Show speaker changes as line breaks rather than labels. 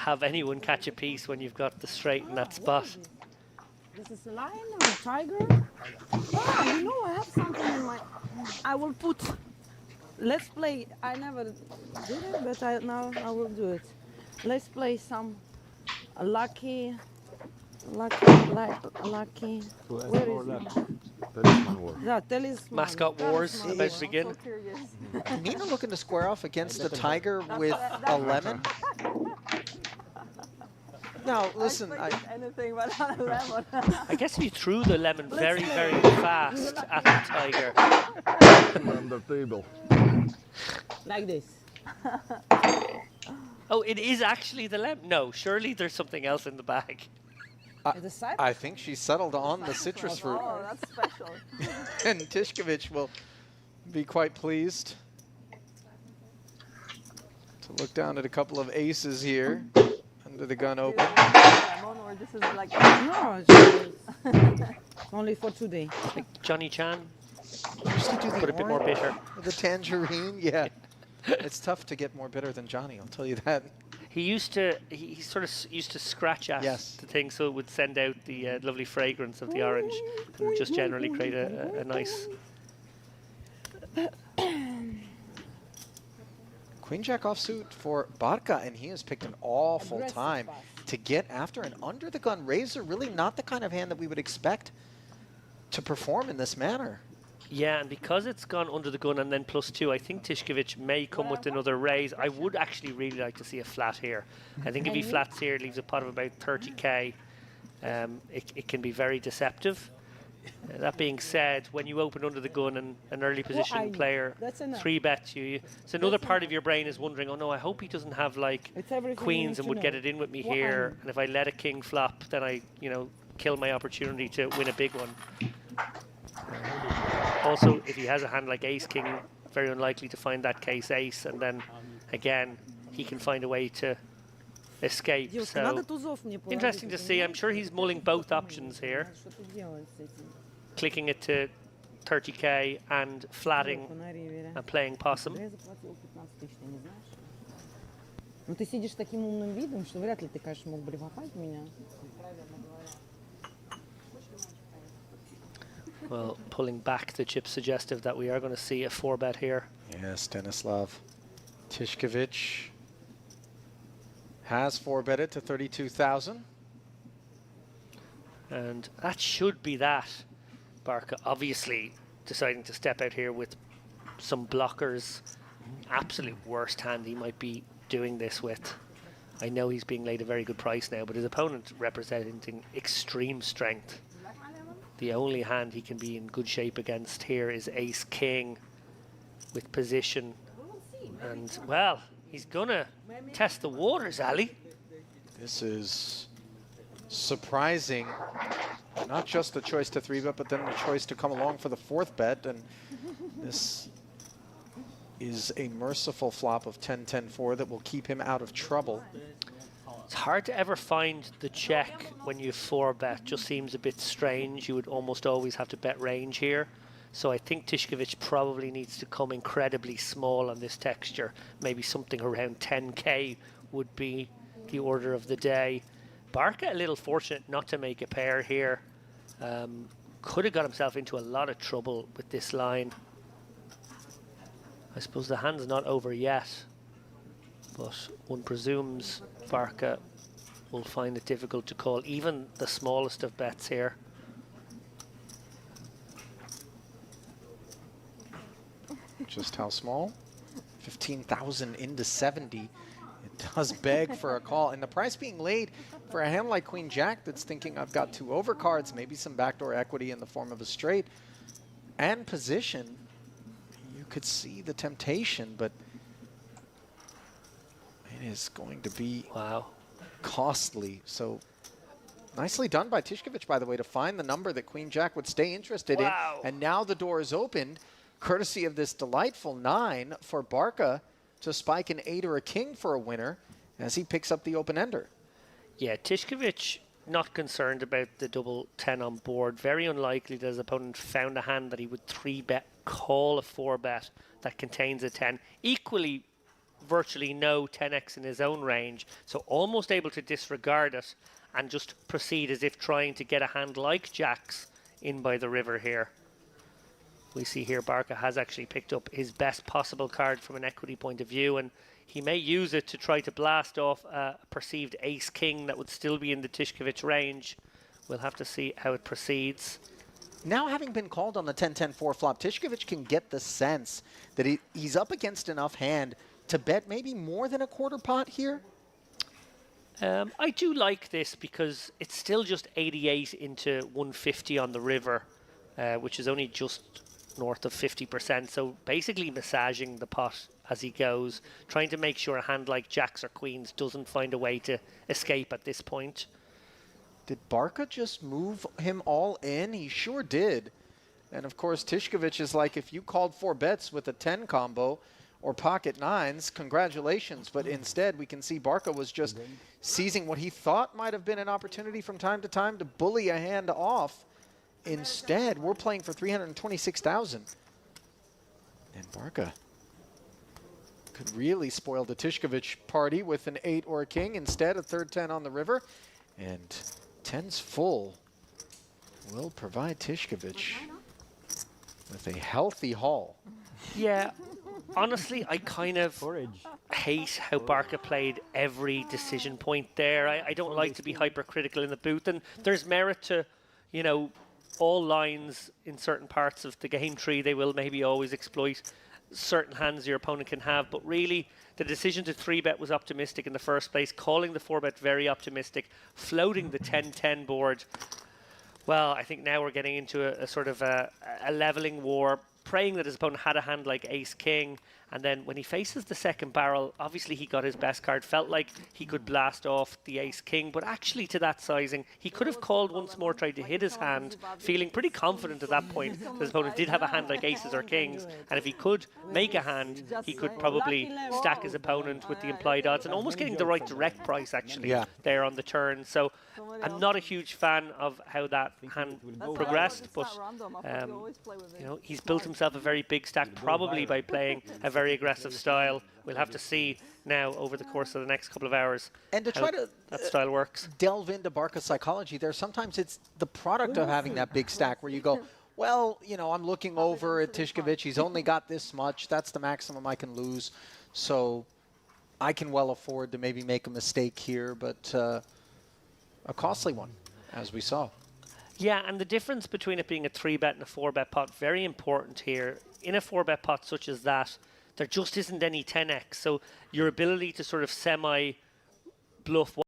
have anyone catch a piece when you've got the straight in that spot.
This is a lion or a tiger? Ah, you know, I have something in my... I will put... Let's play. I never did it, but now I will do it. Let's play some lucky. Where is it? Yeah, talisman.
Mascot wars about to begin.
Nina looking to square off against the tiger with a lemon. Now, listen,
anything but not a lemon.
I guess if you threw the lemon very, very fast at the tiger.
On the table.
Like this.
Oh, it is actually the lemon. No, surely there's something else in the bag.
I think she settled on the citrus fruit.
Oh, that's special.
And טישקביץ will be quite pleased to look down at a couple of aces here. Under the gun open.
Or this is like no, it's only for today.
Like Johnny Chan.
Used to do the
But a bit more bitter.
The tangerine, yeah. It's tough to get more bitter than Johnny, I'll tell you that.
He used to, he sort of used to scratch at the thing so it would send out the lovely fragrance of the orange and just generally create a nice...
Queen Jack offsuit for Barca, and he has picked an awful time to get after an under the gun raiser. Really not the kind of hand that we would expect to perform in this manner.
Yeah, and because it's gone under the gun and then +2, I think טישקביץ may come with another raise. I would actually really like to see a flat here. I think if he flats here, it leaves a pot of about 30k. It can be very deceptive. That being said, when you open under the gun and an early position player 3-bets you, so another part of your brain is wondering, oh no, I hope he doesn't have like queens and would get it in with me here. And if I let a king flop, then I, you know, kill my opportunity to win a big one. Also, if he has a hand like ace-king, very unlikely to find that case ace, and then again, he can find a way to escape. So, interesting to see. I'm sure he's mulling both options here. Clicking it to 30k and flatting and playing possum. Well, pulling back the chip suggestive that we are going to see a 4-bet here.
Yes, Stanislav טישקביץ has 4-betted to 32,000.
And that should be that. Barca obviously deciding to step out here with some blockers. Absolute worst hand he might be doing this with. I know he's being laid a very good price now, but his opponent representing extreme strength. The only hand he can be in good shape against here is ace-king with position. And, well, he's going to test the waters, Ali.
This is surprising. Not just the choice to 3-bet, but then the choice to come along for the 4th bet. And this is a merciful flop of 10-10-4 that will keep him out of trouble.
It's hard to ever find the check when you 4-bet. Just seems a bit strange. You would almost always have to bet range here. So I think טישקביץ probably needs to come incredibly small on this texture. Maybe something around 10k would be the order of the day. Barca a little fortunate not to make a pair here. Could have got himself into a lot of trouble with this line. I suppose the hand's not over yet, but one presumes Barca will find it difficult to call even the smallest of bets here.
Just how small? 15,000 into 70. It does beg for a call. And the price being laid for a hand like Queen Jack that's thinking I've got 2 overcards, maybe some backdoor equity in the form of a straight and position. You could see the temptation, but it is going to be costly. So nicely done by טישקביץ, by the way, to find the number that Queen Jack would stay interested in. And now the door is opened, courtesy of this delightful 9 for Barca to spike an 8 or a king for a winner as he picks up the open ender.
Yeah, טיškvić not concerned about the double 10 on board. Very unlikely that his opponent found a hand that he would 3-bet, call a 4-bet that contains a 10. Equally virtually no 10x in his own range, so almost able to disregard it and just proceed as if trying to get a hand like Jack's in by the river here. We see here Barca has actually picked up his best possible card from an equity point of view, and he may use it to try to blast off a perceived ace-king that would still be in the Tyszkiewicz range. We'll have to see how it proceeds.
Now, having been called on the 10-10 4-flop, Tyszkiewicz can get the sense that he's up against enough hand to bet maybe more than a quarter pot here.
I do like this because it's still just 88 into 150 on the river, which is only just north of 50%. So basically massaging the pot as he goes, trying to make sure a hand like jacks or queens doesn't find a way to escape at this point.
Did Barca just move him all in? He sure did. And of course, Tyszkiewicz is like, if you called 4 bets with a 10 combo or pocket nines, congratulations. But instead, we can see Barca was just seizing what he thought might have been an opportunity from time to time to bully a hand off. Instead, we're playing for 326,000. And Barca could really spoil the Tyszkiewicz party with an 8 or a king. Instead, a third 10 on the river. And 10's full will provide Tyszkiewicz with a healthy haul.
Yeah, honestly, I kind of hate how Barca played every decision point there. I don't like to be hypercritical in the booth, and there's merit to, you know, all lines in certain parts of the game tree. They will maybe always exploit certain hands your opponent can have, but really the decision to 3-bet was optimistic in the first place, calling the 4-bet very optimistic, floating the 10-10 board. Well, I think now we're getting into a sort of a leveling war, praying that his opponent had a hand like ace-king, and then when he faces the second barrel, obviously he got his best card, felt like he could blast off the ace-king, but actually to that sizing, he could have called once more, tried to hit his hand, feeling pretty confident at that point that his opponent did have a hand like aces or kings, and if he could make a hand, he could probably stack his opponent with the implied odds, and almost getting the right direct price actually there on the turn. So I'm not a huge fan of how that hand progressed, but you know, he's built himself a very big stack, probably by playing a very aggressive style. We'll have to see now over the course of the next couple of hours
and to try to
that style works.
Delve into Barca's psychology there. Sometimes it's the product of having that big stack where you go, well, you know, I'm looking over at Tyszkiewicz. He's only got this much. That's the maximum I can lose. So I can well afford to maybe make a mistake here, but a costly one, as we saw.
Yeah, and the difference between it being a 3-bet and a 4-bet pot, very important here. In a 4-bet pot such as that, there just isn't any 10x. So your ability to sort of semi-bluff